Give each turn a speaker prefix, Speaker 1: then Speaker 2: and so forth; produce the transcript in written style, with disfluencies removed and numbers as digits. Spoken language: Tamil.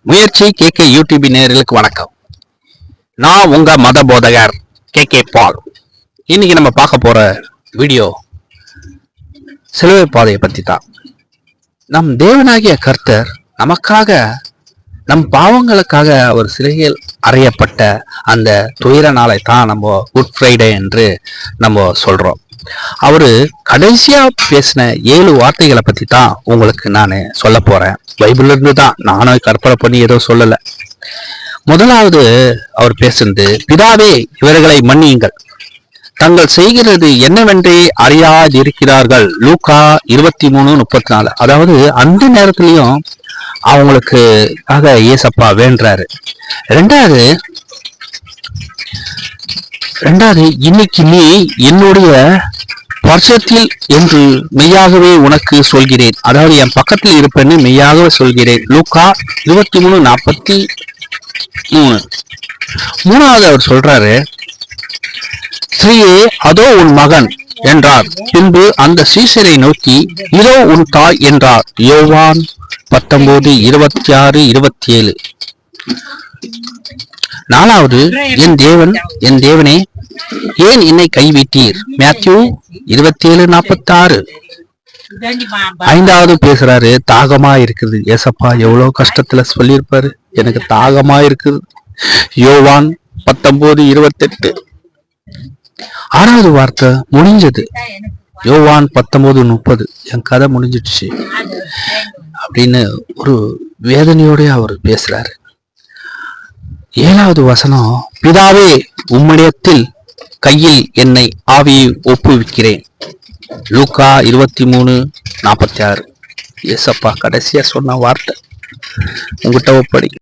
Speaker 1: முயற்சி கேகே யூடியூப் நேயர்களுக்கு வணக்கம். நான் உங்க மத போதகர் கேகே பால். இன்னைக்கு நம்ம பார்க்க போற வீடியோ சிலுவை பாதையை பத்தி தான். நம் தேவனாகிய கர்த்தர் நமக்காக, நம் பாவங்களுக்காக அவர் சிலுவையில் அறையப்பட்ட அந்த துயர நாளை தான் நம்ம குட் ஃப்ரைடே என்று நம்ம சொல்றோம். அவரு கடைசியா பேசின 7 வார்த்தைகளை பத்தி தான் உங்களுக்கு நான் சொல்ல போறேன். பைபிள்ல இருந்து தான், நானும் கற்பனை பண்ணி ஏதோ சொல்லல. முதலாவது அவர் பேசுனது, பிதாவே இவர்களை மன்னியுங்கள், தங்கள் செய்கிறது என்னவென்றே அறியாதிருக்கிறார்கள். லூக்கா 23:34. அதாவது அந்த நேரத்திலையும் அவங்களுக்கு ஏசப்பா வேண்டாரு. ரெண்டாவது இன்னைக்கு நீ என்னுடைய வருஷத்தில் என்று மெய்யாகவே உனக்கு சொல்கிறேன், அதாவது என் பக்கத்தில் இருப்பேன்னு மெய்யாகவே சொல்கிறேன். லூக்கா 23:43. மூணாவது அவர் சொல்றாரு, ஸ்ரீயே அதோ உன் மகன் என்றார். பின்பு அந்த சீசரை நோக்கி இதோ உன் தாய் என்றார். யோவான் 19:26-27. நாலாவது, என் தேவனே ஏன் என்னை கைவிட்டீர். மேத்யூ 27:46. ஐந்தாவது பேசுறாரு, தாகமா இருக்குது. ஏசப்பா எவ்வளவு கஷ்டத்துல சொல்லியிருப்பாரு, எனக்கு தாகமா இருக்குது. யோவான் 19:28. ஆறாவது வார்த்தை முடிஞ்சது. யோவான் 19:30. என் கதை முடிஞ்சிடுச்சு அப்படின்னு ஒரு வேதனையோட அவர் பேசுறாரு. ஏழாவது வசனம், பிதாவே உம்மிடத்தில் கையில் என்னை ஆவியை ஒப்புவிக்கிறேன். லூக்கா 23:46. ஏசப்பா கடைசியா சொன்ன வார்த்தை உங்ககிட்ட ஒப்படை.